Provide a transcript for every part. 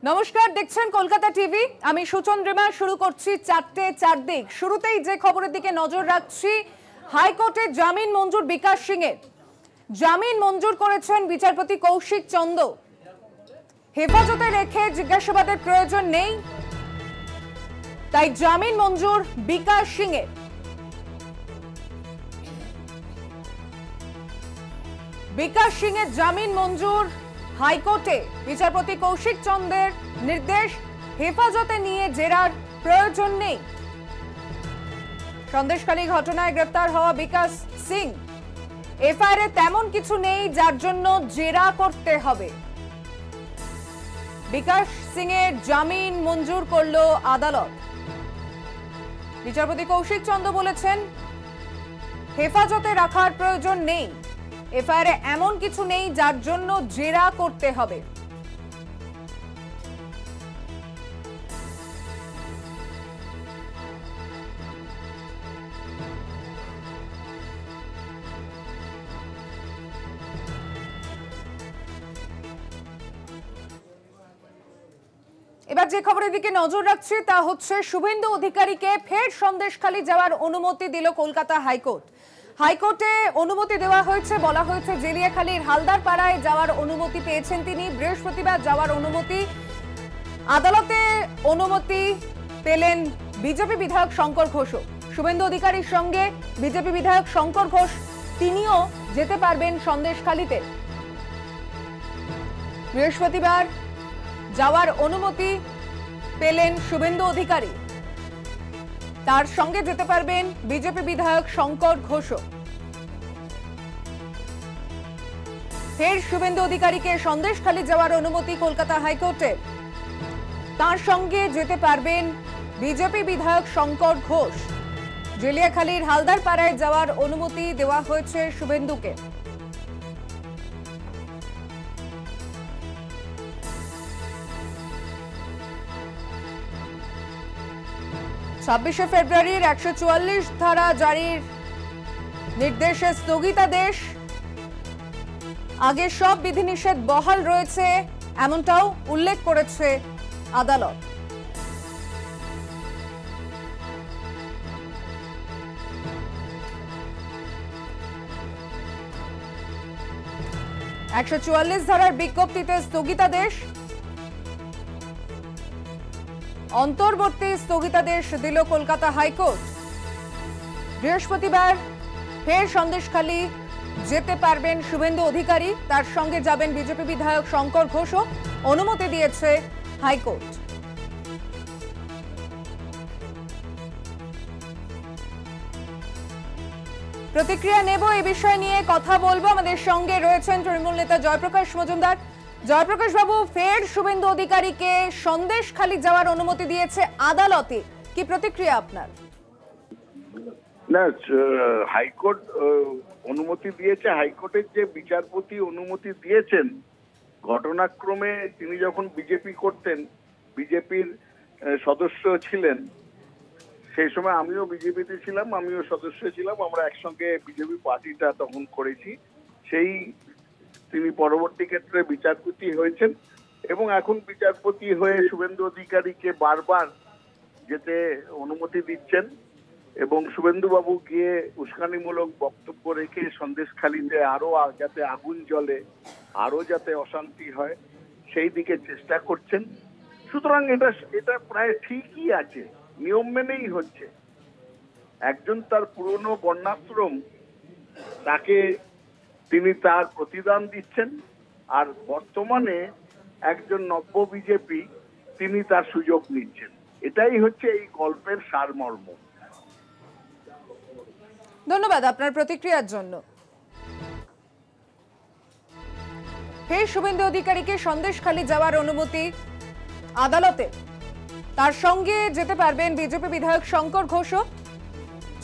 নমস্কার, দেখছেন কলকাতা টিভি। আমি সুচন্দ্রিমা। শুরু করছি 4টে 4 দিক। শুরুতেই যে খবরের দিকে নজর রাখছি, হাইকোর্টে জামিন মঞ্জুর বিকাশ সিং এর। জামিন মঞ্জুর করেছেন বিচারপতি কৌশিক চন্দ। হেফাজতে রেখে জিজ্ঞাসাবাদের প্রয়োজন নেই, তাই জামিন মঞ্জুর বিকাশ সিং এর। বিকাশ সিং এর জামিন মঞ্জুর হাইকোর্টে। বিচারপতি কৌশিক চন্দ্রের নির্দেশ, হেফাজতে নিয়ে জেরার প্রয়োজন নেই। সন্দেশখালী ঘটনায় গ্রেপ্তার হওয়া বিকাশ সিং, এফআইআর এ তেমন কিছু নেই যার জন্য জেরা করতে হবে। বিকাশ সিং এর জামিন মঞ্জুর করল আদালত। বিচারপতি কৌশিক চন্দ্র বলেছেন, হেফাজতে রাখার প্রয়োজন নেই, এফআইআর এমন কিছু নেই যার জন্য জেরা করতে হবে। এবার যে খবরের দিকে নজর রাখছি তা হচ্ছে, শুভেন্দু অধিকারীকে ফের সন্দেশখালী যাওয়ার অনুমতি দিল কলকাতা হাইকোর্ট। হাইকোর্টে অনুমতি দেওয়া হয়েছে, বলা হয়েছে জেলিয়াখালীর হালদার পাড়ায় যাওয়ার অনুমতি পেয়েছেন তিনি। বৃহস্পতিবার যাওয়ার অনুমতি। আদালতে অনুমতি পেলেন বিজেপি বিধায়ক শঙ্কর ঘোষও। শুভেন্দু অধিকারীর সঙ্গে বিজেপি বিধায়ক শঙ্কর ঘোষ, তিনিও যেতে পারবেন সন্দেশখালীতে। বৃহস্পতিবার যাওয়ার অনুমতি পেলেন শুভেন্দু অধিকারী, তার সঙ্গে যেতে পারবেন বিজেপি বিধায়ক শঙ্কর ঘোষও। ফের শুভেন্দু অধিকারীকে সন্দেশখালী যাওয়ার অনুমতি কলকাতা হাইকোর্টে। তার সঙ্গে যেতে পারবেন বিজেপি বিধায়ক শঙ্কর ঘোষ। জেলিয়াখালীর হালদার পাড়ায় যাওয়ার অনুমতি দেওয়া হয়েছে শুভেন্দুকে। 26 ফেব্রুয়ারির 144 ধারা জারির নির্দেশে স্থগিতাদেশ। আগে সব বিধিনিষেধ বহাল রয়েছে, এমনটাও উল্লেখ করেছে আদালত। (144 ধারার বিজ্ঞপ্তিতে স্থগিতাদেশ, অন্তর্বর্তী স্থগিতাদেশ দিল কলকাতা হাইকোর্ট। বৃহস্পতিবার ফের সন্দেশখালী যেতে পারবেন শুভেন্দু অধিকারী, তার সঙ্গে যাবেন বিজেপি বিধায়ক শঙ্কর ঘোষও। অনুমতি দিয়েছে হাইকোর্ট। প্রতিক্রিয়া নেব, এই বিষয় নিয়ে কথা বলবো। আমাদের সঙ্গে রয়েছেন তৃণমূল নেতা জয়প্রকাশ মজুমদার। জয়প্রকাশ বাবু, ফের শুভেন্দু অধিকারীকে সন্দেশখালী যাওয়ার অনুমতি দিয়েছে আদালতে, কি প্রতিক্রিয়া আপনার? না, হাইকোর্ট অনুমতি দিয়েছে। হাইকোর্টের যে বিচারপতি অনুমতি দিয়েছেন, ঘটনাক্রমে তিনি যখন বিজেপি করতেন, বিজেপির সদস্য ছিলেন, সেই সময় আমিও বিজেপিতে ছিলাম, আমিও সদস্য ছিলাম, আমরা একসঙ্গে বিজেপি পার্টিটা তখন করেছি। সেই তিনি পরবর্তী ক্ষেত্রে বিচারপতি হয়েছেন এবং এখন বিচারপতি হয়ে শুভেন্দু অধিকারীকে বারবার যেতে অনুমতি দিচ্ছেন এবং শুভেন্দু বাবু গিয়ে উস্কানিমূলক বক্তব্য রেখে সন্দেশখালীতে আরো যাতে আগুন জ্বলে, আরো যাতে অশান্তি হয়, সেই দিকে চেষ্টা করছেন। সুতরাং এটা প্রায় ঠিকই আছে, নিয়ম মেনেই হচ্ছে। একজন তার পুরনো বর্ণাশ্রম, তাকে তিনি তার প্রতিদান দিচ্ছেন, আর বর্তমানে একজন নব্য বিজেপি, তিনি তার সুযোগ নিচ্ছেন। এটাই হচ্ছে এই গল্পের সারমর্ম। ধন্যবাদ আপনার প্রতিক্রিয়ার জন্য। ফের শুভেন্দু অধিকারীকে সন্দেশখালী যাওয়ার অনুমতি আদালতে, তার সঙ্গে যেতে পারবেন বিজেপি বিধায়ক শঙ্কর ঘোষও।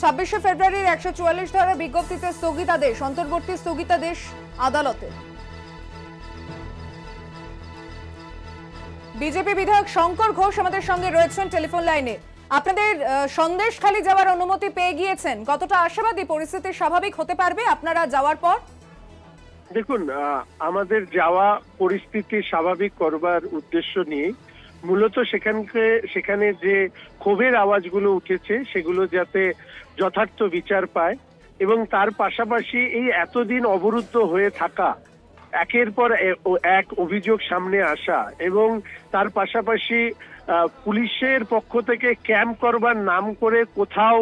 26 ফেব্রুয়ারির 144 ধারা বিজ্ঞপ্তিতে স্থগিতাদেশ, অন্তর্বর্তী স্থগিতাদেশ আদালতে। বিজেপি বিধায়ক শঙ্কর ঘোষ আমাদের সঙ্গে রয়েছেন টেলিফোন লাইনে। আপনাদের সন্দেশখালী যাওয়ার অনুমতি পেয়ে গিয়েছেন, কতটা আশাবাদী পরিস্থিতি স্বাভাবিক হতে পারবে আপনারা যাওয়ার পর? দেখুন, আমাদের যাওয়া পরিস্থিতি স্বাভাবিক করবার উদ্দেশ্য নিয়ে মূলত সেখানে যে ক্ষোভের আওয়াজগুলো উঠেছে সেগুলো যাতে যথার্থ বিচার পায়, এবং তার পাশাপাশি এই এতদিন অবরুদ্ধ হয়ে থাকা, একের পর এক অভিযোগ সামনে আসা, এবং তার পাশাপাশি পুলিশের পক্ষ থেকে ক্যাম্প করবার নাম করে কোথাও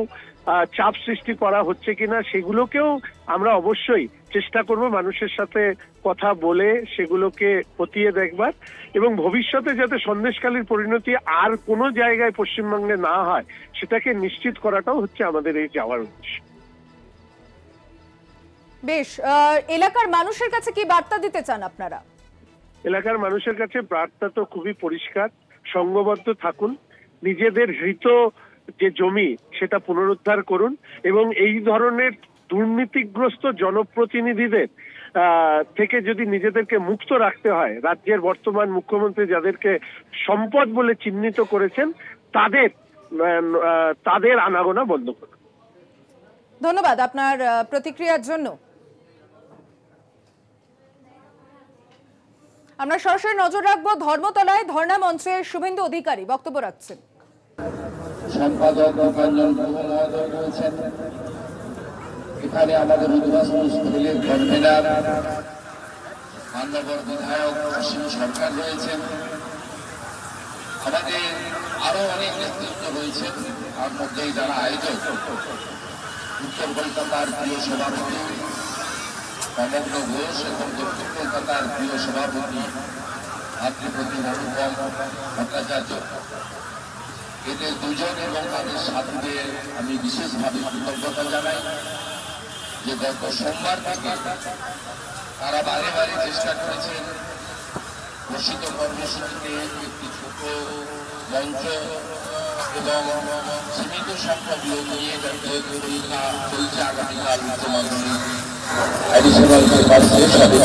চাপ সৃষ্টি করা হচ্ছে কিনা সেগুলোকেও আমরা অবশ্যই চেষ্টা করব মানুষের সাথে কথা বলে সেগুলোকে খতিয়ে দেখবার, এবং ভবিষ্যতে যাতে সন্দেশখালীর পরিণতি আর কোনো জায়গায় পশ্চিমবঙ্গে না হয় সেটাকে নিশ্চিত করাটাও হচ্ছে আমাদের এই যাওয়ার উদ্দেশ্য। বেশ, এলাকার মানুষের কাছে কি বার্তা দিতে চান আপনারা? এলাকার মানুষের কাছে বার্তা তো খুবই পরিষ্কার, সংঘবদ্ধ থাকুন, নিজেদের হৃত যে জমি সেটা পুনরুদ্ধার করুন, এবং এই ধরনের দুর্নীতিগ্রস্ত জনপ্রতিনিধিদের থেকে যদি নিজেদেরকে মুক্ত রাখতে হয়, রাজ্যের বর্তমান মুখ্যমন্ত্রী যাদেরকে সম্পদ বলে চিহ্নিত করেছেন তাদের আনাগোনা বন্ধ করুন। ধন্যবাদ আপনার প্রতিক্রিয়ার জন্য। আমরা সরাসরি নজর রাখবো ধর্মতলায় ধর্ণা মঞ্চে শুভেন্দু অধিকারী বক্তব্য রাখছেন। সম্পাদক দীপাঞ্জন মহোদয় রয়েছেন, এখানে আমাদের উদ্বাস্তু স্কুলের কনভেনার মান্যবর বিধায়ক অসীম সরকার রয়েছেন, আমাদের আরো অনেক নেতৃত্ব রয়েছেন, তার মধ্যেই যারা আয়োজক উত্তর কলকাতার প্রিয় সভাপতি সমগ্র ঘোষ এবং দক্ষিণ কলকাতার প্রিয় সভাপতি ভাতৃপতি অনুপম ভট্টাচার্য, এদের দুজন এবং তাদের সাথীদের আমি বিশেষভাবে কৃতজ্ঞতা জানাই যে গত সোমবার থেকে তারা বারে বারে চেষ্টা করেছেন ঘোষিত কর্মসূচিতে একটি ছোট মঞ্চ এবং সীমিত সংখ্যক লোক নিয়ে পরীক্ষা চলছে আগামীকাল মুখ্যমন্ত্রী অ্যাডিশনাল পেপার শেষ হবে,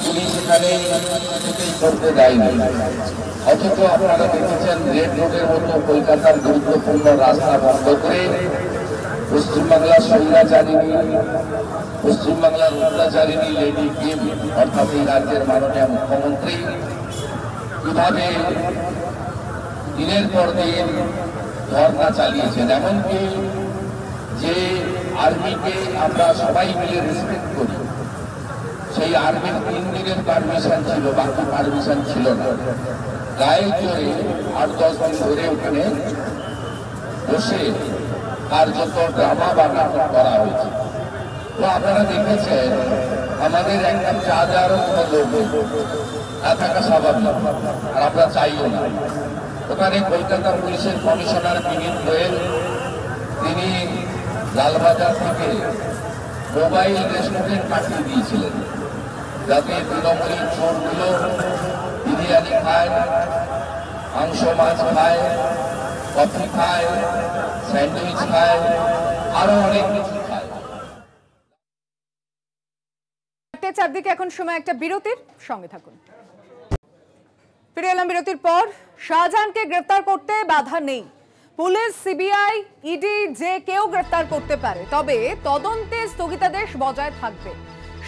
পুলিশ এখানে করতে দেয়নি। অথচ আপনারা দেখেছেন রেড রোডের মতো কলকাতার গুরুত্বপূর্ণ রাস্তা বন্ধ করে পশ্চিমবাংলার স্বৈরাচারিণী, পশ্চিমবাংলার অত্যাচারিণী লেডি কিম অর্থাৎ এই রাজ্যের মাননীয় মুখ্যমন্ত্রী কিভাবে দিনের পর দিন ধর্ণা চালিয়েছেন। এমনকি যে আর্মিকে আমরা সবাই মিলে রেসপেক্ট করি, সেই আর্মির 3 দিনের পারমিশন ছিল, বাকি পারমিশন ছিল না। গায়ে চড়ে 8-10 দিন ধরে ওখানে বসে কার্যত ড্রামা বা নাটক করা হয়েছে। তো আপনারা দেখেছেন আমাদের একটা চা দেওয়ারও কোনো লোক না থাকা স্বাভাবিক, আর আমরা চাইও না। ওখানে কলকাতা পুলিশের কমিশনার বিনীত গোয়েল তিনি লালবাজার থেকে মোবাইল রেস্টুরেন্ট পাঠিয়ে দিয়েছিলেন যাতে তৃণমূলী চোরগুলো বিরিয়ানি খায়, মাংস মাছ খায়, কফি খায়, স্যান্ডউইচ খায়, আরো অনেক কিছু খায়। চারদিকে এখন সময় একটা বিরতির, সঙ্গে থাকুন। ফিরে এলাম বিরতির পর। শাহজাহানকে গ্রেফতার করতে বাধা নেই, পুলিশ, সিবিআই, ইডি যে কেউ গ্রেফতার করতে পারে, তবে তদন্তে স্থগিতাদেশ বজায় থাকবে।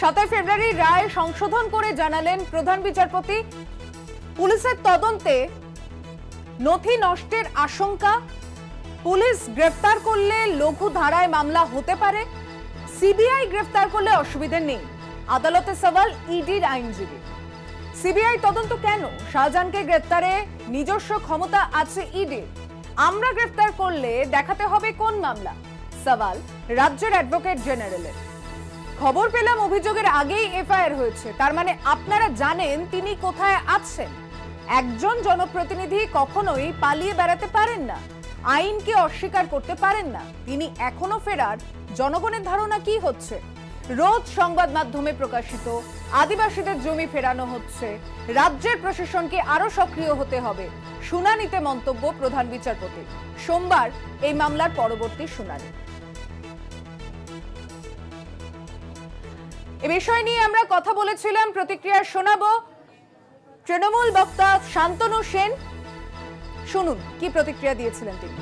7 ফেব্রুয়ারি রায় সংশোধন করে জানালেন প্রধান বিচারপতি, পুলিশের তদন্তে নথি নষ্টের আশঙ্কা, পুলিশ গ্রেফতার করলে লঘু ধারায় মামলা হতে পারে, সিবিআই গ্রেফতার করলে অসুবিধা নেই, আদালতে সওয়াল ইডির আইনজীবী। সিবিআই তদন্ত কেন? শাহজাহানকে গ্রেফতারে নিজস্ব ক্ষমতা আছে ইডির, আমরা গ্রেফতার করলে দেখাতে হবে কোন মামলা, সওয়াল রাজ্যের অ্যাডভোকেট জেনারেলের। খবর পেলাম অভিযোগের আগেই এফআইআর হয়েছে, তার মানে আপনারা জানেন তিনি কোথায় আছেন। একজন জনপ্রতিনিধি কখনোই পালিয়ে বেড়াতে পারেন না, আইনকে অস্বীকার করতে পারেন না। তিনি এখনো ফেরার জনগণের ধারণা কি হচ্ছে? রোজ সংবাদ মাধ্যমে প্রকাশিত আদিবাসীদের জমি ফেরানো হচ্ছে, রাজ্যের প্রশাসনকে আরো সক্রিয় হতে হবে। শুনানিতে মন্তব্য প্রধান বিচারপতি, সোমবার এই মামলার পরবর্তী শুনানি। এ বিষয় নিয়ে আমরা কথা বলেছিলাম, প্রতিক্রিয়া শোনাবো তৃণমূল বক্তা শান্তনু সেন। শুনুন কি প্রতিক্রিয়া দিয়েছিলেন তিনি।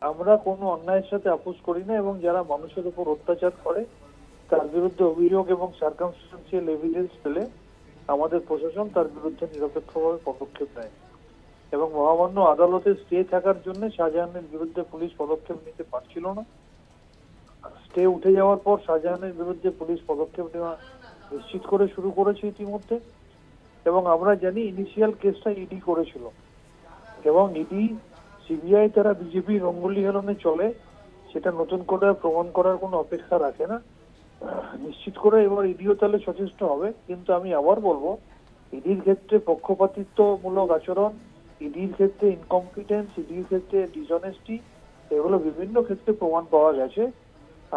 আমরা কোনো অন্যায়ের সাথে আপোষ করি না এবং যারা মানুষের উপর অত্যাচার করে তার বিরুদ্ধে অভিযোগ এবং সার্কামস্টেন্সিয়াল এভিডেন্স পেলে আমাদের প্রশাসন তার বিরুদ্ধে নিরপেক্ষভাবে পদক্ষেপ নেয় এবং মহামান্য আদালতে স্টে থাকার জন্য শাহজাহানের বিরুদ্ধে পুলিশ পদক্ষেপ নিতে পারছিল না। স্টে উঠে যাওয়ার পর শাহজাহানের বিরুদ্ধে পুলিশ পদক্ষেপ নেওয়া নিশ্চিত করে শুরু করেছে ইতিমধ্যে এবং আমরা জানি ইনিশিয়াল কেসটা ইডি করেছিল এবং ইডি সিবিআই তারা বিজেপি রঙ্গলি হেলনে চলে সেটা নতুন করে প্রমাণ করার কোনো অপেক্ষা রাখে না। নিশ্চিত করে এবার ইডিও তাহলে সচেষ্ট হবে, কিন্তু আমি আবার বলবো ইডির ক্ষেত্রে পক্ষপাতিত্বমূলক আচরণ, ইডির ক্ষেত্রে ইনকম্পিটেন্স, ইডির ক্ষেত্রে ডিসঅনেস্টি, এগুলো বিভিন্ন ক্ষেত্রে প্রমাণ পাওয়া গেছে।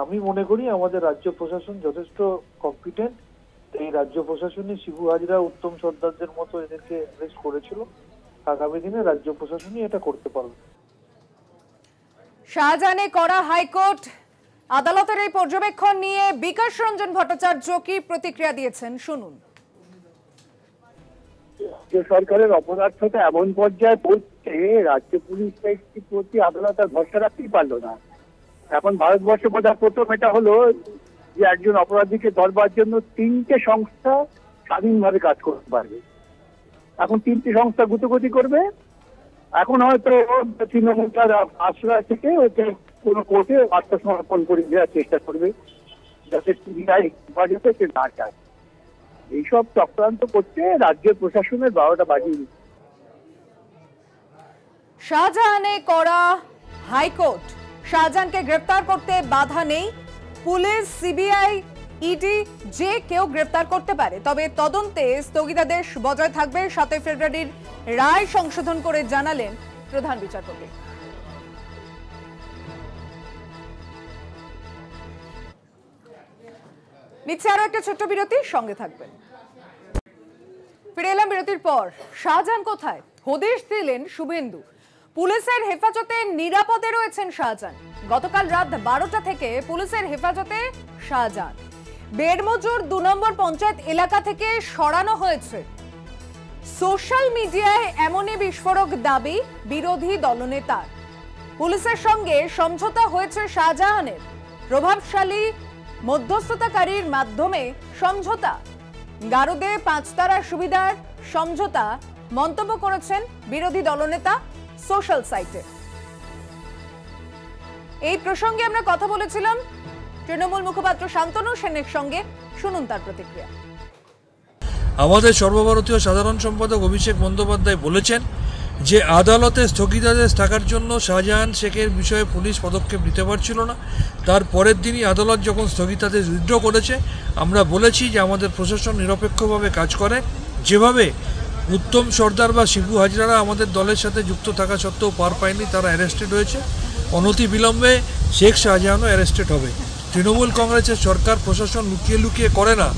আমি মনে করি আমাদের রাজ্য প্রশাসন যথেষ্ট কম্পিটেন্ট। এই রাজ্য প্রশাসনে শিবু হাজরা, উত্তম সর্দারদের মতো এদেরকে অ্যারেস্ট করেছিল। আগামী দিনে রাজ্য প্রশাসনই এটা করতে পারবে। শাহজাহানে করা হাইকোর্ট আদালতের এই পর্যবেক্ষণ নিয়ে বিকাশ রঞ্জন ভট্টাচার্য কি প্রতিক্রিয়া দিয়েছেন শুনুন। সরকারের অপরাধটা এমন পর্যায়ে পৌঁছছে, রাজ্য পুলিশ প্রতি আদালত আর ভরসা রাখতেই পারলো না। এখন ভারতবর্ষে বোধহয় প্রথম এটা হলো যে একজন অপরাধীকে ধরবার জন্য 3টে সংস্থা স্বাধীনভাবে কাজ করতে পারবে। এখন 3টে সংস্থা গুটোগুটি করবে। এখন হয়তো তৃণমূল তার আশ্রয় থেকে ওকে কোনো কোর্টে আত্মসমর্পণ করে দেওয়ার চেষ্টা করবে যাতে সিবিআই বাজেটে সে না চায়। এইসব চক্রান্ত করতে রাজ্যের প্রশাসনের 12টা বাজিয়ে দিচ্ছে। শাহজাহানে করা হাইকোর্ট শাহজাহানকে গ্রেফতার করতে বাধা নেই। পুলিশ, সিবিআই, ইডি যে কেউ গ্রেফতার করতে পারে, তবে তদন্তে স্থগিতাদেশ বজায় থাকবে। 7 ফেব্রুয়ারির রায় সংশোধন করে জানালেন প্রধান বিচারপতি। নিচ্ছে আরো একটা ছোট্ট বিরতি, সঙ্গে থাকবেন। ফিরে এলাম বিরতির পর। শাহজাহান কোথায়? হদিশ দিলেন শুভেন্দু। পুলিশের হেফাজতে নিরাপদে রয়েছেন শাহজাহান। গতকাল রাত 12টা থেকে পুলিশের হেফাজতে শাহজাহান। বেড়মজুর 2 নম্বর পঞ্চায়েত এলাকা থেকে সরানো হয়েছে। সোশ্যাল মিডিয়ায় এমনই বিস্ফোরক দাবি বিরোধী দলনেতার। পুলিশের সঙ্গে সমঝোতা হয়েছে শাহজাহানের। প্রভাবশালী মধ্যস্থতাকারীর মাধ্যমে সমঝোতা। গারদে 5 তারার সুবিধার সমঝোতা মন্তব্য করেছেন বিরোধী দলনেতা সোশ্যাল সাইটে। এই প্রসঙ্গে আমরা কথা বলেছিলাম তৃণমূল মুখপাত্র শান্তনু সেনের সঙ্গে, শুনুন তার প্রতিক্রিয়া। আমাদের সর্বভারতীয় সাধারণ সম্পাদক অভিষেক বন্দ্যোপাধ্যায় বলেছেন যে আদালতে স্থগিতাদেশ থাকার জন্য শাহজাহান শেখের বিষয়ে পুলিশ পদক্ষেপ নিতে পারছিল না। তার পরের দিনই আদালত যখন স্থগিতাদেশ উইথড্র করেছে, আমরা বলেছি যে আমাদের প্রশাসন নিরপেক্ষভাবে কাজ করে। যেভাবে উত্তম সর্দার বা শিবু হাজরারা আমাদের দলের সাথে যুক্ত থাকা সত্ত্বেও পার পায়নি, তারা অ্যারেস্টেড হয়েছে। অনতি বিলম্বে শেখ শাহজাহানও অ্যারেস্টেড হবে। তৃণমূল কংগ্রেসের সরকার প্রশাসন লুকিয়ে লুকিয়ে করে না।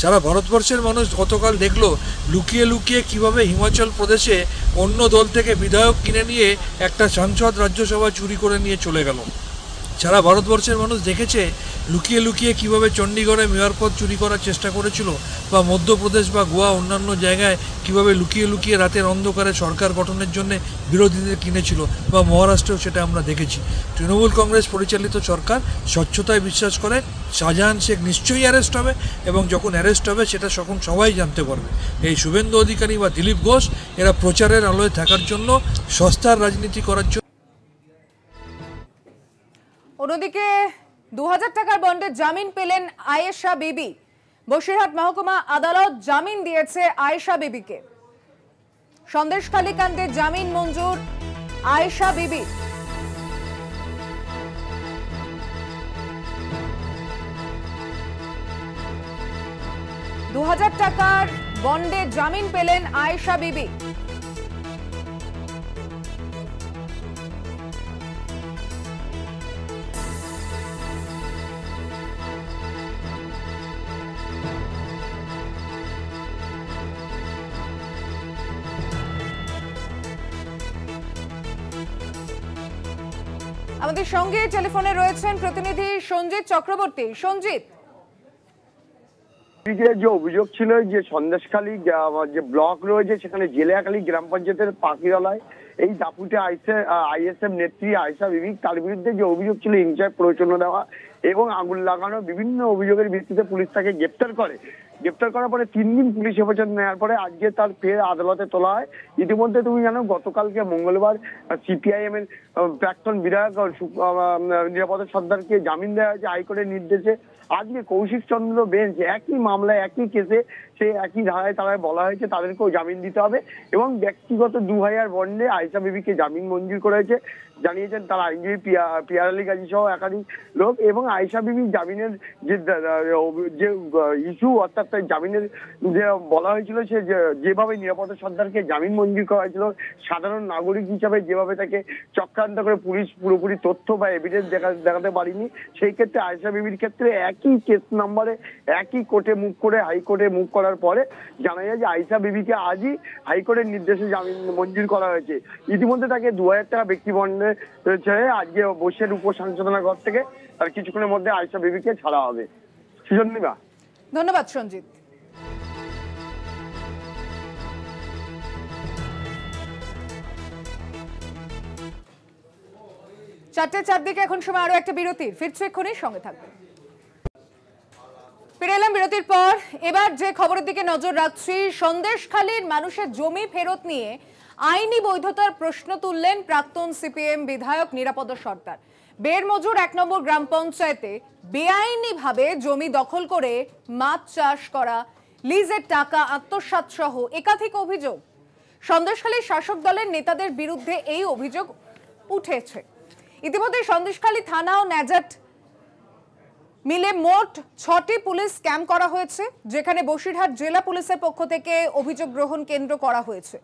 সারা ভারতবর্ষের মানুষ গতকাল দেখলো লুকিয়ে লুকিয়ে কিভাবে হিমাচল প্রদেশে অন্য দল থেকে বিধায়ক কিনে নিয়ে একটা সাংসদ রাজ্যসভা চুরি করে নিয়ে চলে গেল। সারা ভারতবর্ষের মানুষ দেখেছে লুকিয়ে লুকিয়ে কিভাবে চণ্ডীগড়ে মেয়র পদ চুরি করার চেষ্টা করেছিল, বা মধ্যপ্রদেশ বা গোয়া অন্যান্য জায়গায় কিভাবে লুকিয়ে লুকিয়ে রাতের অন্ধকারে সরকার গঠনের জন্য বিরোধীদের কিনেছিল, বা মহারাষ্ট্রেও সেটা আমরা দেখেছি। তৃণমূল কংগ্রেস পরিচালিত সরকার স্বচ্ছতায় বিশ্বাস করে। শাহজাহান শেখ নিশ্চয়ই অ্যারেস্ট হবে, এবং যখন অ্যারেস্ট হবে সেটা তখন সবাই জানতে পারবে। এই শুভেন্দু অধিকারী বা দিলীপ ঘোষ এরা প্রচারের আলোয় থাকার জন্য, সস্তার রাজনীতি করার জন্য। অন্যদিকে 2000 টাকার বন্ডে জামিন পেলেন আয়েশা বিবি। বসিরহাট মহকুমা আদালত জামিন দিয়েছে আয়েশা বিবিকে। সন্দেশখালী কাণ্ডে জামিন মঞ্জুর আয়েশা বিবি। $2000 টাকার বন্ডে জামিন পেলেন আয়েশা বিবি। আমাদের সঙ্গে টেলিফোনে রয়েছেন প্রতিনিধি সঞ্জিত চক্রবর্তী। সঞ্জিত, যে অভিযোগ ছিল যে সন্দেশখালী যে ব্লক রয়েছে সেখানে জেলেয়াখালী গ্রাম পঞ্চায়েতের পাখিরালয় এই দাপুটে আইএসএফ নেত্রী আয়েশা বিবি, তার বিরুদ্ধে যে অভিযোগ ছিল হিংসায় প্ররোচনা দেওয়া এবং আগুন লাগানো, বিভিন্ন অভিযোগের ভিত্তিতে পুলিশ তাকে গ্রেপ্তার করার পরে 3 দিন পুলিশ হেফাজত নেওয়ার পরে আজকে তার ফের আদালতে তোলা হয়। ইতিমধ্যে তুমি জানো গতকালকে মঙ্গলবার সিপিআইএম এর প্রাক্তন বিধায়ক নিরাপদ সর্দারকে জামিন দেওয়া হয়েছে হাইকোর্টের নির্দেশে। আজকে কৌশিক চন্দ্র বেঞ্চ একই মামলায় একই কেসে সে একই ধারায় তারায় বলা হয়েছে তাদেরকেও জামিন দিতে হবে এবং ব্যক্তিগত 2000 বন্ডে আয়েশা বিবিকে জামিন মঞ্জুর করা হয়েছে জানিয়েছেন তার আইনজীবী পিয়ার আলী গাজী সহ একাধিক লোক। এবং আয়েশা বিবি জামিনের যে ইস্যু অর্থাৎ জামিনের যে বলা হয়েছিল সে যেভাবে নিরাপদ সর্দারকে জামিন মঞ্জুর করা হয়েছিল সাধারণ নাগরিক হিসাবে যেভাবে তাকে চক্রান্ত করে পুলিশ পুরোপুরি তথ্য বা এভিডেন্স দেখাতে পারিনি, সেই ক্ষেত্রে আয়েশা বিবির ক্ষেত্রে একই কেস নাম্বারে একই কোর্টে মুভ করে হাইকোর্টে মুভ করার পরে জানা যায় যে আয়েশা বিবিকে আজই হাইকোর্টের নির্দেশে জামিন মঞ্জুর করা হয়েছে। ইতিমধ্যে তাকে 2000 টাকা ব্যক্তি বন্ডে ছেড়ে আজকে বসের উপ সংশোধনাগার থেকে আর কিছুক্ষণের মধ্যে আয়েশা বিবিকে ছাড়া হবে। সুজন্মিবা, ধন্যবাদ সঞ্জিত। চারটে চারদিকে এখন সময় আরো একটা বিরতির, ফিরছে এক্ষুনি, সঙ্গে থাকবে। ফিরে এলাম বিরতির পর। এবার যে খবরের দিকে নজর রাখছি, সন্দেশখালীর মানুষের জমি ফেরত নিয়ে আইনি বৈধতার প্রশ্ন তুললেন প্রাক্তন সিপিএম বিধায়ক নিরাপদ সর্দার। বেরমজুর 1 নম্বর গ্রাম পঞ্চায়েতে বেআইনিভাবে জমি দখল করে মাছ চাষ করা, লিজের টাকা আত্মসাৎ সহ একাধিক অভিযোগ। সন্দেশখালীর শাসক দলের নেতাদের বিরুদ্ধে এই অভিযোগ উঠেছে। ইতিমধ্যে সন্দেশখালী থানা ও ন্যাজাট মিলে মোট 6টি পুলিশ ক্যাম্প করা হয়েছে, যেখানে বসিরহাট জেলা পুলিশের পক্ষ থেকে অভিযোগ গ্রহণ কেন্দ্র করা হয়েছে।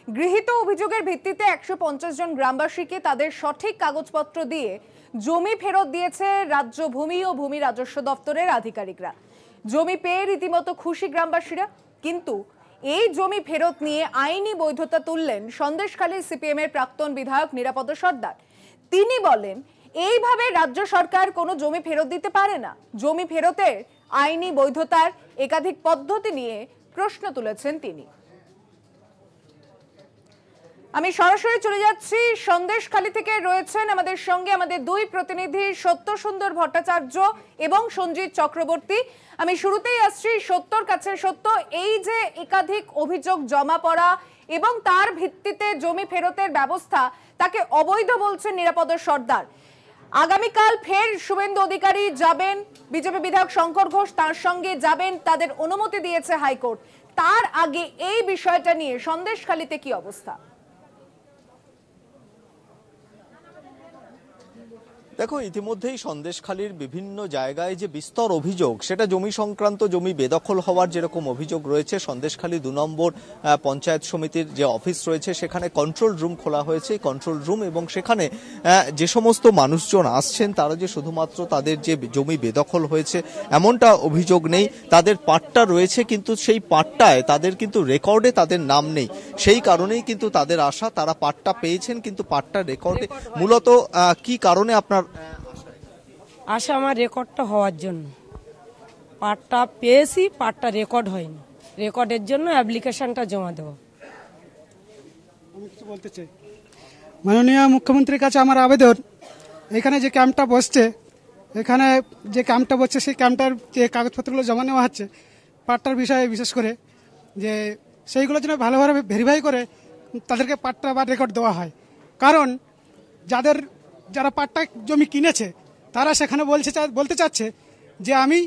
গৃহীত অভিযোগের ভিত্তিতে 150 জন গ্রামবাসীকে তাদের সঠিক কাগজপত্র দিয়ে জমি ফেরত দিয়েছে রাজ্য ভূমি ও ভূমি রাজস্ব দপ্তরের আধিকারিকরা। জমি পেয়ে রীতিমতো খুশি গ্রামবাসীরা, কিন্তু এই জমি ফেরত নিয়ে আইনি বৈধতা তুললেন সন্দেশখালীর সিপিএম এর প্রাক্তন বিধায়ক নিরাপদ সর্দার। তিনি বলেন, এইভাবে রাজ্য সরকার কোনো জমি ফেরত দিতে পারে না। জমি ফেরতের আইনি বৈধতার একাধিক পদ্ধতি নিয়ে প্রশ্ন তুলেছেন তিনি। আমি সরাসরি চলে যাচ্ছি সন্দেশখালী থেকে, রয়েছেন আমাদের সঙ্গে আমাদের দুই প্রতিনিধি সত্য সুন্দর ভট্টাচার্য এবং সঞ্জিত চক্রবর্তী। আমি শুরুতেই আসছি সত্যর কাছে। সত্য, এই যে একাধিক অভিযোগ জমা পড়া এবং তার ভিত্তিতে জমি ফেরতের ব্যবস্থা, তাকে অবৈধ বলছেন নিরাপদ সর্দার। আগামীকাল ফের শুভেন্দু অধিকারী যাবেন, বিজেপি বিধায়ক শঙ্কর ঘোষ তার সঙ্গে যাবেন, তাদের অনুমতি দিয়েছে হাইকোর্ট। তার আগে এই বিষয়টা নিয়ে সন্দেশখালীতে কি অবস্থা? দেখো, ইতিমধ্যেই সন্দেশখালীর বিভিন্ন জায়গায় যে বিস্তর অভিযোগ, সেটা জমি সংক্রান্ত, জমি বেদখল হওয়ার যেরকম অভিযোগ রয়েছে। সন্দেশখালী 2 নম্বর পঞ্চায়েত সমিতির যে অফিস রয়েছে সেখানে কন্ট্রোল রুম খোলা হয়েছে। কন্ট্রোল রুম এবং সেখানে যে সমস্ত মানুষজন আসছেন তারা যে শুধুমাত্র তাদের যে জমি বেদখল হয়েছে এমনটা অভিযোগ নেই, তাদের পাট্টা রয়েছে, কিন্তু সেই পাট্টায় তাদের কিন্তু রেকর্ডে তাদের নাম নেই। সেই কারণেই কিন্তু তাদের আশা, তারা পাট্টা পেয়েছেন কিন্তু পাট্টা রেকর্ডে। মূলত কি কারণে আপনার আশা? আমার রেকর্ডটা হওয়ার জন্য। পাট্টা পেয়েছি, পাট্টা রেকর্ড হয়নি, রেকর্ডের জন্য অ্যাপ্লিকেশনটা জমা দেবো। আমি কিছু বলতে চাই। মাননীয় মুখ্যমন্ত্রীর কাছে আমার আবেদন, এখানে যে ক্যাম্পটা বসছে, এখানে যে ক্যাম্পটা বসছে সেই ক্যাম্পটার যে কাগজপত্রগুলো জমা নেওয়া হচ্ছে পাট্টার বিষয়ে, বিশেষ করে যে সেইগুলো যেন ভালোভাবে ভেরিফাই করে তাদেরকে পাট্টা বা রেকর্ড দেওয়া হয়। কারণ যারা পাট্টা জমি কিনেছে তারা সেখানে বলতে চাচ্ছে যে আমি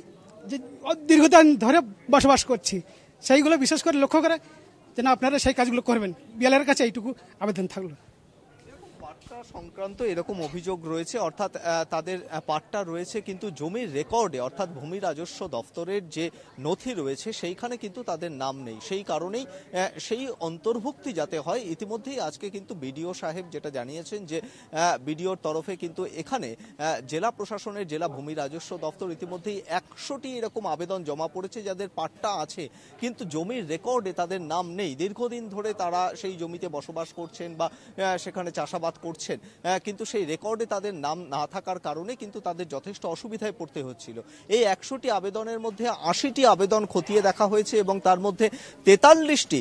দীর্ঘদিন ধরে বসবাস করছি। সেইগুলো বিশেষ করে লক্ষ্য করে যেন আপনারা সেই কাজগুলো করবেন। বিএলআর কাছে এইটুকু আবেদন থাকলো। পাট্টা সংক্রান্ত এরকম অভিযোগ রয়েছে, অর্থাৎ তাদের পাট্টা রয়েছে কিন্তু জমির রেকর্ডে, অর্থাৎ ভূমি রাজস্ব দপ্তরের যে নথি রয়েছে সেইখানে কিন্তু তাদের নাম নেই। সেই কারণেই সেই অন্তর্ভুক্তি যাতে হয়, ইতিমধ্যেই আজকে কিন্তু বিডিও সাহেব যেটা জানিয়েছেন যে বিডিওর তরফে কিন্তু এখানে জেলা প্রশাসনের, জেলা ভূমি রাজস্ব দপ্তর ইতিমধ্যেই 100টি এরকম আবেদন জমা পড়েছে যাদের পাট্টা আছে কিন্তু জমির রেকর্ডে তাদের নাম নেই। দীর্ঘদিন ধরে তারা সেই জমিতে বসবাস করছেন বা সেখানে চাষাবাদ করছেন, করেছেন, কিন্তু সেই রেকর্ডে তাদের নাম না থাকার কারণে কিন্তু তাদের যথেষ্ট অসুবিধায় পড়তে হচ্ছিল। এই 100টি আবেদনের মধ্যে 80টি আবেদন খতিয়ে দেখা হয়েছে এবং তার মধ্যে 43টি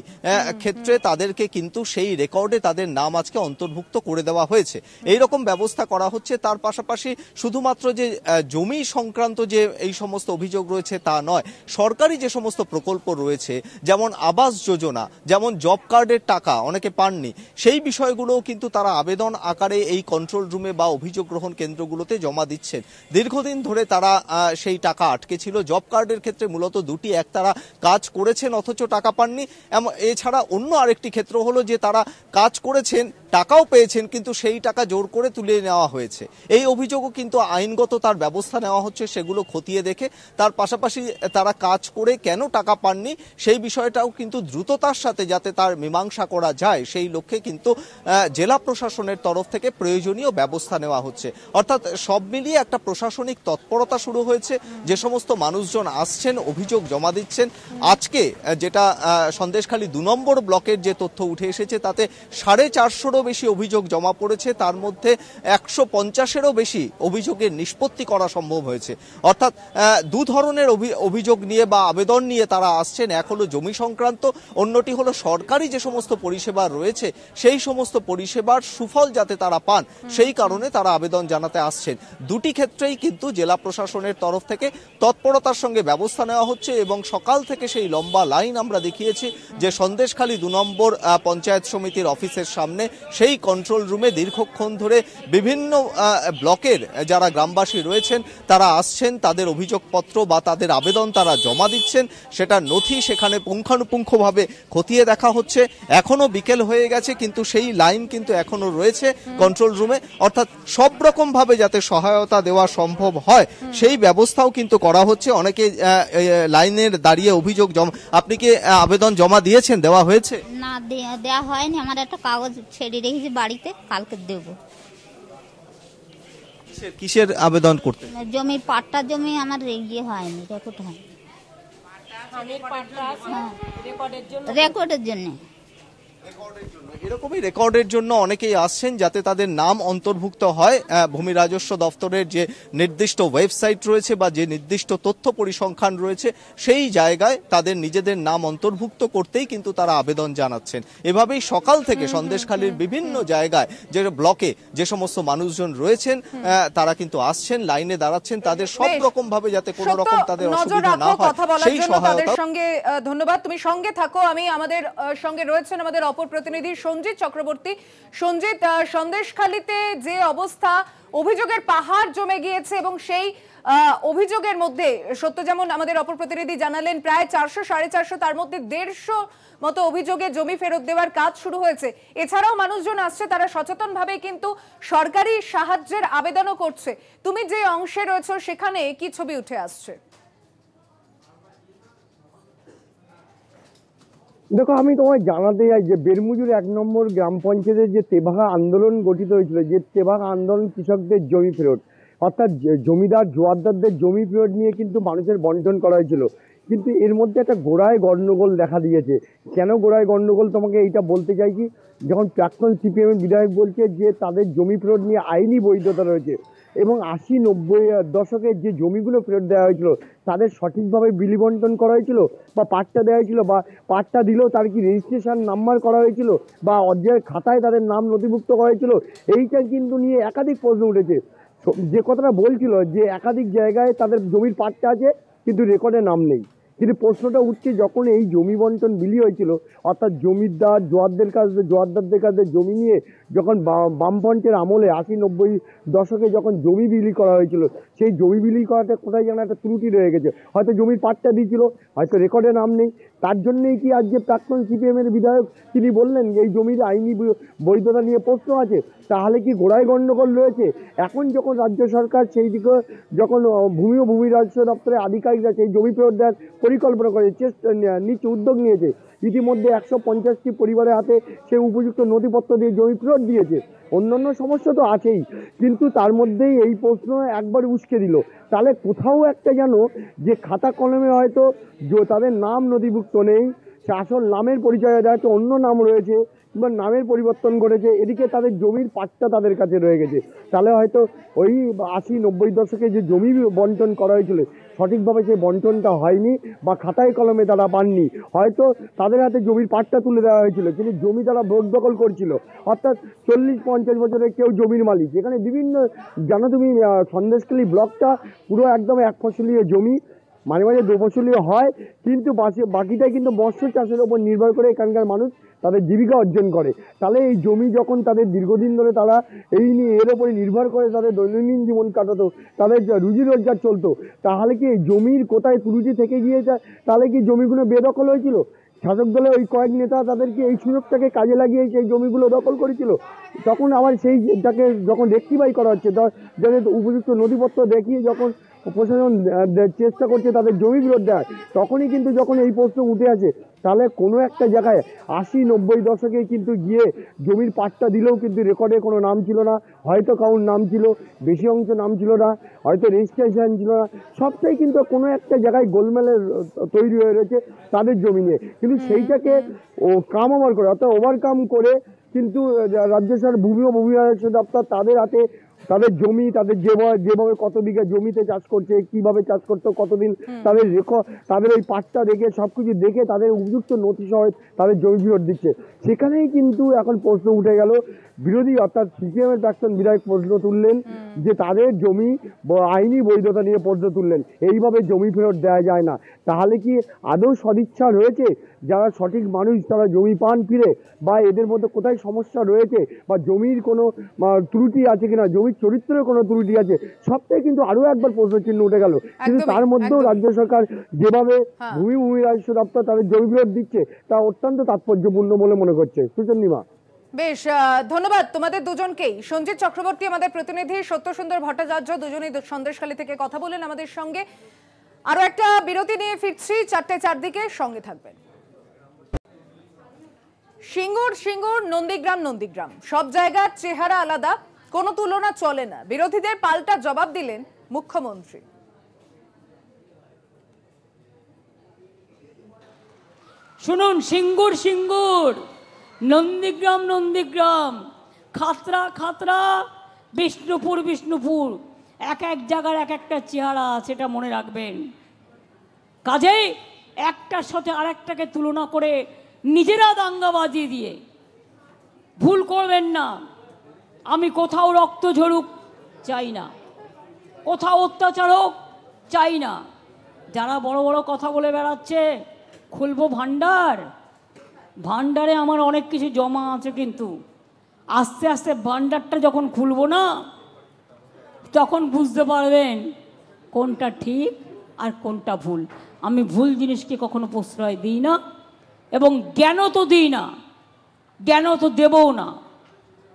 ক্ষেত্রে তাদেরকে কিন্তু সেই রেকর্ডে তাদের নাম আজকে অন্তর্ভুক্ত করে দেওয়া হয়েছে। এইরকম ব্যবস্থা করা হচ্ছে। তার পাশাপাশি শুধুমাত্র যে জমি সংক্রান্ত যে এই সমস্ত অভিযোগ রয়েছে তা নয়, সরকারি যে সমস্ত প্রকল্প রয়েছে যেমন আবাস যোজনা, যেমন জব কার্ডের টাকা অনেকে পাননি, সেই বিষয়গুলোও কিন্তু তারা আবেদন আকারে এই কন্ট্রোল রুমে বা অভিযোগ গ্রহণ কেন্দ্রগুলোতে জমা দিচ্ছেন। দীর্ঘদিন ধরে তারা সেই টাকা আটকে ছিল। জব কার্ডের ক্ষেত্রে মূলত দুটি, এক তারা কাজ করেছেন অথচ টাকা পাননি, এছাড়া অন্য আরেকটি ক্ষেত্র হলো যে তারা কাজ করেছেন, টাকাও পেয়েছেন, কিন্তু সেই টাকা জোর করে তুলে নেওয়া হয়েছে। এই অভিযোগও কিন্তু আইনগত তার ব্যবস্থা নেওয়া হচ্ছে, সেগুলো খতিয়ে দেখে। তার পাশাপাশি তারা কাজ করে কেন টাকা পাননি সেই বিষয়টাও কিন্তু দ্রুততার সাথে যাতে তার মীমাংসা করা যায় সেই লক্ষ্যে কিন্তু জেলা প্রশাসনের তরফ থেকে প্রয়োজনীয় ব্যবস্থা নেওয়া হচ্ছে। অর্থাৎ সব মিলিয়ে একটা প্রশাসনিক তৎপরতা শুরু হয়েছে। যে সমস্ত মানুষজন আসছেন, অভিযোগ জমা দিচ্ছেন, আজকে যেটা সন্দেশখালী 2 নম্বর ব্লকের যে তথ্য উঠে এসেছে তাতে 450-এরও বেশি অভিযোগ জমা পড়েছে। তার মধ্যে 150-এরও বেশি অভিযোগের নিষ্পত্তি করা সম্ভব হয়েছে। অর্থাৎ দু ধরনের অভিযোগ নিয়ে বা আবেদন নিয়ে তারা আসছেন। এক হলো জমি সংক্রান্ত, অন্যটি হলো সরকারি যে সমস্ত পরিষেবা রয়েছে সেই সমস্ত পরিষেবার সুফল যাতে তারা পান সেই কারণে তারা আবেদন জানাতে আসছেন। দুটি ক্ষেত্রেই কিন্তু জেলা প্রশাসনের তরফ থেকে তৎপরতার সঙ্গে ব্যবস্থা নেওয়া হচ্ছে এবং সকাল থেকে সেই লম্বা লাইন আমরা দেখিয়েছি যে সন্দেশখালী 2 নম্বর পঞ্চায়েত সমিতির অফিসের সামনে সেই কন্ট্রোল রুমে দীর্ঘক্ষণ ধরে বিভিন্ন ব্লকের যারা গ্রামবাসী রয়েছেন তারা আসছেন, তাদের অভিযোগপত্র বা তাদের আবেদন তারা জমা দিচ্ছেন, সেটা নথি সেখানে পুঙ্খানুপুঙ্খভাবে খতিয়ে দেখা হচ্ছে। এখনো বিকেল হয়ে গেছে কিন্তু সেই লাইন কিন্তু এখনো রয়েছে কন্ট্রোল রুমে। অর্থাৎ সব রকম ভাবে যাতে সহায়তা দেওয়া সম্ভব হয় সেই ব্যবস্থাও কিন্তু করা হচ্ছে। অনেকে লাইনের দাঁড়িয়ে অভিযোগ আপনি কি আবেদন জমা দিয়েছেন, দেওয়া হয়েছে? না, দেওয়া হয়নি। আমার একটা কাগজ ছেড়ে রেখেছি বাড়িতে, কালকে দেবো। কিসের আবেদন করতে? জমির পাট্টা জমি আমার হয়নি, রেকর্ড হয়নি, রেকর্ডের জন্য। এরকমই রেকর্ডের জন্য অনেকেই আসছেন যাতে তাদের নাম অন্তর্ভুক্ত হয়। ভূমি রাজস্ব দপ্তরের যে নির্দিষ্ট ওয়েবসাইট রয়েছে বা যে নির্দিষ্ট তথ্য পরিসংখ্যান রয়েছে সেই জায়গায় তাদের নিজেদের নাম অন্তর্ভুক্ত করতেই কিন্তু তারা আবেদন জানাচ্ছেন। এভাবেই সকাল থেকে সন্দেশখালীর বিভিন্ন জায়গায় যে ব্লকে যে সমস্ত মানুষজন রয়েছেন তারা কিন্তু আসছেন, লাইনে দাঁড়াচ্ছেন, তাদের সব রকম ভাবে যাতে কোনো রকম তাদের অসুবিধা না হয় সেই সহায়তা। সঙ্গে ধন্যবাদ, তুমি সঙ্গে থাকো। আমি আমাদের সঙ্গে রয়েছেন আমাদের অপর প্রতিনিধি সঞ্জিত চক্রবর্তী। সঞ্জিত, সন্দেশখালীতে যে অবস্থা, অভিযোগের পাহাড় জমে গিয়েছে এবং সেই অভিযোগের মধ্যে সত্য যেমন আমাদের অপর প্রতিনিধি জানালেন প্রায় 400-450, তার মধ্যে 150 মতো অভিযোগে জমি ফেরত দেওয়ার কাজ শুরু হয়েছে। এছাড়াও মানুষজন আসছে, তারা সচেতনভাবে কিন্তু সরকারি সাহায্যের আবেদনও করছে। তুমি যে অংশে রয়েছো সেখানে কি ছবি উঠে আসছে? দেখো, আমি তোমায় জানাতে চাই যে বেরমুজুর 1 নম্বর গ্রাম পঞ্চায়েতের যে তেভাগা আন্দোলন গঠিত হয়েছিল, যে তেভাগা আন্দোলন কৃষকদের জমি ফেরত, অর্থাৎ জমিদার জোয়ারদারদের জমি ফেরত নিয়ে কিন্তু মানুষের বন্টন করা হয়েছিল। কিন্তু এর মধ্যে একটা গোড়ায় গন্ডগোল দেখা দিয়েছে। কেন গোড়ায় গন্ডগোল তোমাকে এইটা বলতে চাইছি, যখন প্রাক্তন সিপিএমের বিধায়ক বলছে যে তাদের জমি ফেরত নিয়ে আইনি বৈধতা রয়েছে এবং 80-90 দশকের যে জমিগুলো ফেরত দেওয়া হয়েছিল তাদের সঠিকভাবে বিলি বন্টন করা হয়েছিল বা পাট্টা দেওয়া হয়েছিল, বা পাট্টা দিলেও তার কি রেজিস্ট্রেশন নাম্বার করা হয়েছিল বা অর্জের খাতায় তাদের নাম নথিভুক্ত করা হয়েছিল, এইটা কিন্তু নিয়ে একাধিক প্রশ্ন উঠেছে। যে কথাটা বলছিল যে একাধিক জায়গায় তাদের জমির পাট্টা আছে কিন্তু রেকর্ডে নাম নেই, কিন্তু প্রশ্নটা উঠছে যখন এই জমি বন্টন বিলি হয়েছিল, অর্থাৎ জমিদার জোয়ারদারদের কাছে জমি নিয়ে যখন বামফ্রন্টের আমলে 80-90 দশকে যখন জমি বিলি করা হয়েছিল, সেই জমি বিলি করাটা কোথায় যেন একটা ত্রুটি রয়ে গেছে। হয়তো জমির পাট্টা দিয়েছিল, হয়তো রেকর্ডে নাম নেই। তার জন্যেই কি আজকে প্রাক্তন সিপিএমের বিধায়ক তিনি বললেন এই জমির আইনি বৈধতা নিয়ে প্রশ্ন আছে? তাহলে কি গোড়ায় গণ্ডগোল রয়েছে? এখন যখন রাজ্য সরকার সেই দিকে যখন ভূমি ও ভূমি রাজস্ব দপ্তরের আধিকারিকরা সেই জমি ফেরত দেওয়ার পরিকল্পনা করে নিচ্ছে, উদ্যোগ নিয়েছে, ইতিমধ্যে 150টি পরিবারের হাতে সেই উপযুক্ত নথিপত্র দিয়ে জমি ফেরত দিয়েছে। অন্যান্য সমস্যা তো আছেই, কিন্তু তার মধ্যেই এই প্রশ্ন একবার উস্কে দিল। তাহলে কোথাও একটা যেন যে খাতা কলমে হয়তো তাদের নাম নথিভুক্ত নেই, আসল নামের পরিচয় দেওয়া অন্য নাম রয়েছে, নামের পরিবর্তন করেছে, এদিকে তাদের জমির পাট্টা তাদের কাছে রয়ে গেছে। তাহলে হয়তো ওই 80-90 দশকে যে জমি বন্টন করা হয়েছিল সঠিকভাবে সেই বন্টনটা হয়নি বা খাতায় কলমে তারা পাননি, হয়তো তাদের হাতে জমির পাট্টা তুলে দেওয়া হয়েছিল কিন্তু জমি তারা ভোগ দখল করছিল। অর্থাৎ 40-50 বছরের কেউ জমির মালিক। এখানে বিভিন্ন জানো তুমি সন্দেশখালী ব্লকটা পুরো একদম এক ফসলীয় জমি, মাঝে মাঝে 2 ফসলীয় হয়, কিন্তু বাকিটাই কিন্তু মৎস্য চাষের ওপর নির্ভর করে এখানকার মানুষ তাদের জীবিকা অর্জন করে। তাহলে এই জমি যখন তাদের দীর্ঘদিন ধরে তারা এর ওপরে নির্ভর করে তাদের দৈনন্দিন জীবন কাটাতো, তাদের রুজি রোজগার চলতো, তাহলে কি এই জমির কোথায় ত্রুটি থেকে গিয়েছে? তাহলে কি জমিগুলো বেদখল হয়েছিল? শাসক দলের ওই কয়েক নেতা তাদেরকে এই সুযোগটাকে কাজে লাগিয়ে সেই জমিগুলো দখল করেছিল। তখন আবার সেইটাকে যখন রেক্টিফাই করা হচ্ছে, যাদের উপযুক্ত নথিপত্র দেখিয়ে যখন প্রশাসন চেষ্টা করছে তাদের জমি ফেরত দেয়, তখনই কিন্তু যখন এই প্রশ্ন উঠে আসে, তাহলে কোনো একটা জায়গায় 80-90 দশকে কিন্তু গিয়ে জমির পাট্টা দিলেও কিন্তু রেকর্ডে কোনো নাম ছিল না, হয়তো কারোর নাম ছিল, বেশি অংশ নাম ছিল না, হয়তো রেজিস্ট্রেশন ছিল না, সবটাই কিন্তু কোনো একটা জায়গায় গোলমেলের তৈরি হয়ে রয়েছে তাদের জমি নিয়ে। কিন্তু সেইটাকে ওভার করে অর্থাৎ ওভারকাম করে কিন্তু রাজ্য সরকার ভূমি ও ভূমি দপ্তর তাদের হাতে তাদের জমি, তাদের যেভাবে কত বিঘা জমিতে চাষ করছে, কিভাবে চাষ করতে, কতদিন তাদের তাদের ওই পাটটা দেখে সবকিছু দেখে তাদের উপযুক্ত নথি সহ তাদের জমি ফেরত দিচ্ছে। সেখানেই কিন্তু এখন প্রশ্ন উঠে গেল, বিরোধী অর্থাৎ সিপিএমের প্রাক্তন বিধায়ক প্রশ্ন তুললেন যে তাদের জমি আইনি বৈধতা নিয়ে প্রশ্ন তুললেন, এইভাবে জমি ফেরত দেওয়া যায় না। তাহলে কি আদৌ সদিচ্ছা রয়েছে যারা সঠিক মানুষ তারা জমি পান ফিরে, বা এদের মধ্যে কোথায় সমস্যা রয়েছে, বা জমির কোনো ত্রুটি আছে কিনা, জমির চরিত্রের কোনো ত্রুটি আছে, সবটাই কিন্তু আরো একবার প্রশ্ন চিহ্ন উঠে গেল। কিন্তু তার মধ্যেও রাজ্য সরকার যেভাবে ভূমি রাজস্ব দপ্তর তাদের জমি ফেরত দিচ্ছে তা অত্যন্ত তাৎপর্যপূর্ণ বলে মনে করছে। সুচন্দ্রিমা, বেশ, ধন্যবাদ তোমাদের দুজনকেই। সঞ্জিত চক্রবর্তী আমাদের প্রতিনিধি, সত্যসুন্দর ভট্টাচার্য দুজনেই সন্দেশখালী থেকে কথা বলেন আমাদের সঙ্গে। আরো একটা বিরতি নিয়ে ফিরছি 4:04 দিকে, সঙ্গে থাকবেন। সিঙ্গুর নন্দীগ্রাম সব জায়গার চেহারা আলাদা, কোনো তুলনা চলে না। বিরোধীদের পাল্টা জবাব দিলেন মুখ্যমন্ত্রী। শুনুন, সিঙ্গুর নন্দীগ্রাম, খাতরা বিষ্ণুপুর, এক জায়গার এক একটা চেহারা, সেটা মনে রাখবেন। কাজেই একটার সাথে আরেকটাকে তুলনা করে নিজেরা দাঙ্গা বাজিয়ে দিয়ে ভুল করবেন না। আমি কোথাও রক্ত ঝরুক চাই না, কোথাও অত্যাচার হোক চাই না। যারা বড় বড় কথা বলে বেড়াচ্ছে খুলবো ভান্ডারে আমার অনেক কিছু জমা আছে, কিন্তু আস্তে আস্তে ভান্ডারটা যখন খুলবো না তখন বুঝতে পারবেন কোনটা ঠিক আর কোনটা ভুল। আমি ভুল জিনিসকে কখনো প্রশ্রয় দিই না, এবং জ্ঞান তো দিই না, জ্ঞান তো দেবও না।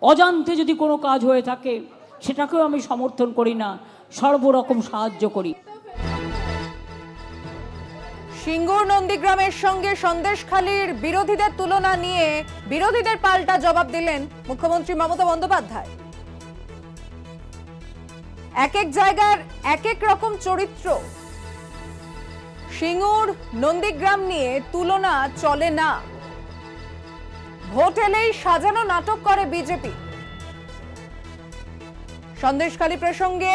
অজান্তে যদি কোনো কাজ হয়ে থাকে সেটাকেও আমি সমর্থন করি না, সর্বরকম সাহায্য করি। সিঙ্গুর নন্দীগ্রামের সঙ্গে সন্দেশখালীর বিরোধীদের তুলনা নিয়ে বিরোধীদের পাল্টা জবাব দিলেন মুখ্যমন্ত্রী মমতা বন্দ্যোপাধ্যায়। এক এক জায়গার এক এক রকম চরিত্র, সিঙ্গুর নন্দীগ্রাম নিয়ে তুলনা চলে না। ভোট এলেই সাজানো নাটক করে বিজেপি। সন্দেশখালী প্রসঙ্গে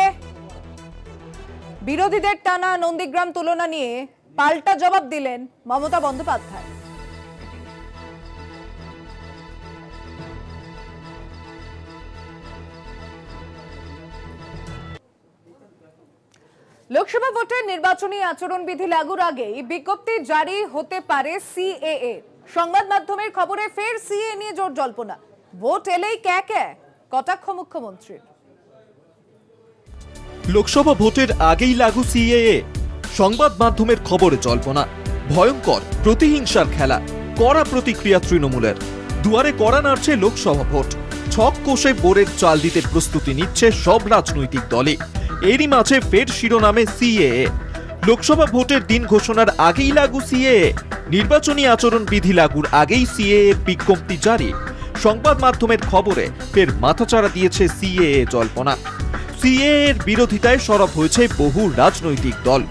বিরোধীদের টানা নন্দীগ্রাম তুলনা নিয়ে পাল্টা জবাব দিলেন মমতা বন্দ্যোপাধ্যায়। লোকসভা ভোটের নির্বাচনী আচরণবিধি লাগুর আগেই বিজ্ঞপ্তি জারি হতে পারে সিএএ। সংবাদ মাধ্যমের খবরে ফের সিএ নিয়ে জোর জল্পনা। ভোট এলেই কটাক্ষ মুখ্যমন্ত্রীর। লোকসভা ভোটের আগেই লাগু সিএএ, সংবাদ মাধ্যমের খবরে জল্পনা। ভয়ঙ্কর প্রতিহিংসার খেলা, কড়া প্রতিক্রিয়া তৃণমূলের। দুয়ারে কড়া নাড়ছে লোকসভা ভোট। ছক কষে বোরের চাল দিতে প্রস্তুতি নিচ্ছে সব রাজনৈতিক দলই। এরই মাঝে ফের শিরোনামে সিএএ। লোকসভা ভোটের দিন ঘোষণার আগেই লাগু সিএএ। নির্বাচনী আচরণ বিধি লাগুর আগেই সিএএ বিজ্ঞপ্তি জারি। সংবাদ মাধ্যমের খবরে ফের মাথাচাড়া দিয়েছে সিএএ জল্পনা। সিএএ এর বিরোধিতায় সরব হয়েছে বহু রাজনৈতিক দল।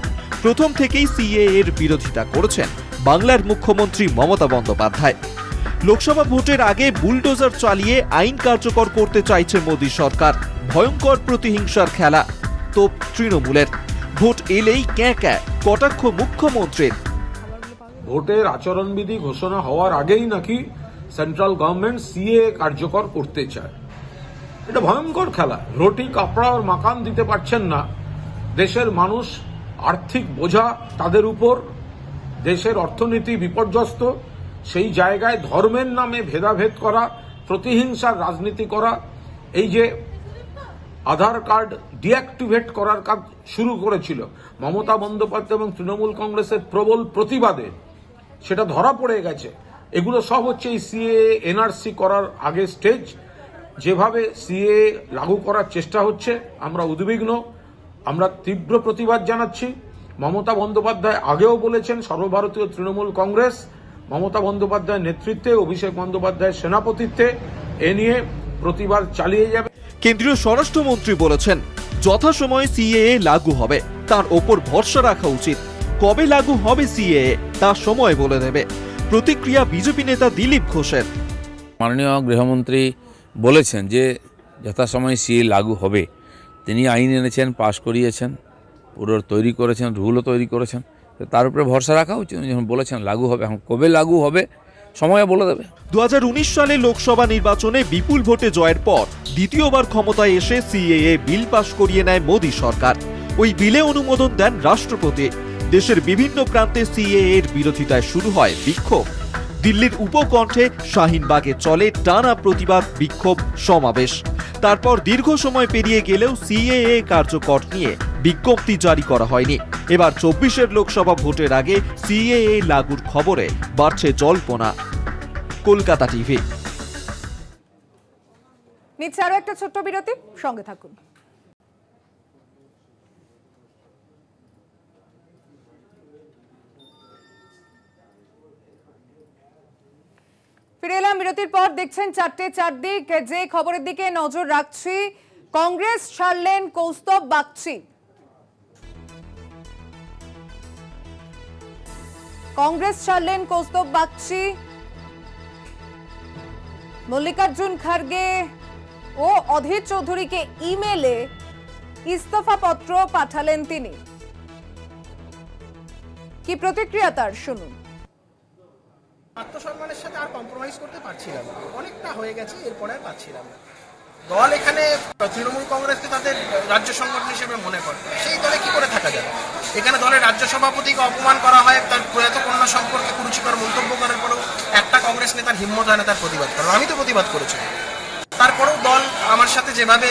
প্রথম থেকেই সিএএ এর বিরোধিতা করেছেন বাংলার মুখ্যমন্ত্রী মমতা বন্দ্যোপাধ্যায়। লোকসভা ভোটের আগে বুলডোজার চালিয়ে আইন কার্যকর করতে চাইছে মোদী সরকার। ভয়ঙ্কর প্রতিহিংসার খেলা তোপ তৃণমূলের। ভোট এলেই ক্যাঁ ক্যাঁ কটাক্ষ মুখ্যমন্ত্রীর। ভোটের আচরণবিধি ঘোষণা হওয়ার আগেই নাকি সেন্ট্রাল গভর্নমেন্ট সিএ কার্যকর করতে চায়। এটা ভয়ঙ্কর খেলা। রুটি কাপড়া আর মাকান দিতে পারছেন না দেশের মানুষ, আর্থিক বোঝা তাদের উপর, দেশের অর্থনীতি বিপর্যস্ত। সেই জায়গায় ধর্মের নামে ভেদাভেদ করা, প্রতিহিংসার রাজনীতি করা, এই যে আধার কার্ড ডিঅ্যাক্টিভেট করার কাজ শুরু করেছিল মমতা বন্দ্যোপাধ্যায় এবং তৃণমূল কংগ্রেসের প্রবল প্রতিবাদে, সেটা ধরা পড়ে গেছে। এগুলো সব হচ্ছে এই সিএ এনআরসি করার আগে স্টেজ। যেভাবে সিএ লাগু করার চেষ্টা হচ্ছে আমরা উদ্বিগ্ন, আমরা তীব্র প্রতিবাদ জানাচ্ছি। মমতা বন্দ্যোপাধ্যায় আগেও বলেছেন সর্বভারতীয় তৃণমূল কংগ্রেস মমতা বন্দ্যোপাধ্যায়ের নেতৃত্বে, অভিষেক বন্দ্যোপাধ্যায়ের সেনাপতিত্বে এ নিয়ে প্রতিবাদ চালিয়ে যাবে। কেন্দ্রীয় স্বরাষ্ট্রমন্ত্রী বলেছেন যথাসময়ে সিএএ লাগু হবে, তার ওপর ভরসা রাখা উচিত। কবে লাগু হবে সিএএ তা সময় বলে দেবে। প্রতিক্রিয়া বিজেপি নেতা দিলীপ ঘোষের। মাননীয় গৃহমন্ত্রী বলেছেন যে যথাসময়ে সিএ লাগু হবে। তিনি আইন এনেছেন, পাশ করিয়েছেন, পুরো তৈরি করেছেন, রুলও তৈরি করেছেন। তার উপরে ভরসা রাখা উচিত। যখন বলেছেন লাগু হবে, এখন কবে লাগু হবে সময় বলে দেবে। 2019 সালে লোকসভা নির্বাচনে বিপুল ভোটে জয়ের পর দ্বিতীয়বার ক্ষমতায় এসে সিএএ বিল পাশ করিয়ে নেয় মোদী সরকার। ওই বিলে অনুমোদন দেন রাষ্ট্রপতি। দেশের বিভিন্ন প্রান্তে সিএএ এর বিরোধিতায় শুরু হয় বিক্ষোভ। দিল্লির উপকণ্ঠে শাহিনবাগে চলে টানা প্রতিবাদ, বিক্ষোভ, সমাবেশ। তারপর দীর্ঘ সময় পেরিয়ে গেলেও সিএএ কার্যকর নিয়ে বিজ্ঞপ্তি জারি করা হয়নি। এবার 24-এর লোকসভা ভোটের আগে সিএএ লাগুর খবরে বাড়ছে জল্পনা। কলকাতা টিভি। নিচ্ছে আরো একটা ছোট্ট বিরতি, সঙ্গে থাকুন। ফিরে এলাম বিরতির পর। দেখছেন 4টে 4 দিক। যে খবরের দিকে নজর রাখছি, কংগ্রেস ছাড়লেন কৌস্তব বাগচি। কংগ্রেস ছাড়লেন কৌস্তব বাগচি। মল্লিকার্জুন খার্গে ও অধীর চৌধুরীকে ইমেলে ইস্তফা পত্র পাঠালেন তিনি। কি প্রতিক্রিয়া তার, শুনুন। আত্মসম্মানের সাথে আর কম্প্রোমাইজ করতে পারছিলাম না, অনেকটা হয়ে গেছে, এরপরে আর পাচ্ছিলাম না। দল এখানে তৃণমূল কংগ্রেসকে তাদের রাজ্য সংগঠন হিসেবে মনে করে, সেই দলে কি করে থাকা যাবে? এখানে দলের রাজ্য সভাপতিকে অপমান করা হয়, তার প্রয়াত কন্যা সম্পর্কে কুরুচিকর মন্তব্য করার পরেও একটা কংগ্রেস নেতার হিম্মত হয় না তার প্রতিবাদ করার। আমি তো প্রতিবাদ করেছি, তারপরেও দল আমার সাথে যেভাবে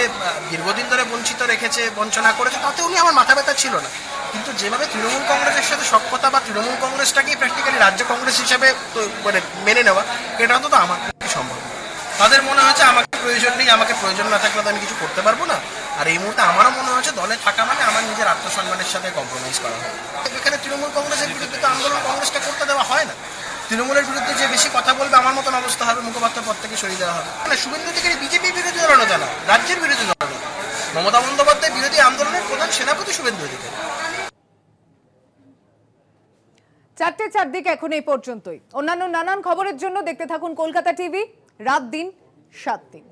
দীর্ঘদিন ধরে বঞ্চিত রেখেছে, বঞ্চনা করেছে, তাতে উনি আমার মাথা ব্যথা ছিল না। কিন্তু যেভাবে তৃণমূল কংগ্রেসের সাথে সখ্যতা বা তৃণমূল কংগ্রেসটাকেই প্র্যাকটিক্যালি রাজ্য কংগ্রেস হিসেবে মানে মেনে নেওয়া, এটা অন্তত আমার পক্ষে সম্ভব। তাদের মনে হয়েছে আমাকে প্রয়োজন নেই, আমাকে প্রয়োজন না থাকলে তো আমি কিছু করতে পারবো না। আর এই মুহূর্তে আমারও মনে হচ্ছে দলে থাকা মানে আমার নিজের আত্মসম্মানের সাথে কম্প্রোমাইজ করা হয়। এখানে তৃণমূল কংগ্রেসের বিরুদ্ধে তো আন্দোলন কংগ্রেসকে করতে দেওয়া হয় না। তৃণমূলের বিরুদ্ধে যে বেশি কথা বলবে আমার মতন অবস্থা হবে, মুখপাত্র পদ থেকে সরিয়ে দেওয়া হবে। মানে শুভেন্দু অধিকারী বিজেপির বিরোধী দলনেতা না, রাজ্যের বিরোধী দলনেতা। মমতা বন্দ্যোপাধ্যায় বিরোধী আন্দোলনের প্রধান সেনাপতি শুভেন্দু অধিকারী। 4টে 4 দিক এখন এই পর্যন্তই। অন্যান্য নানান খবরের জন্য দেখতে থাকুন কলকাতা টিভি, রাত দিন 7 দিন।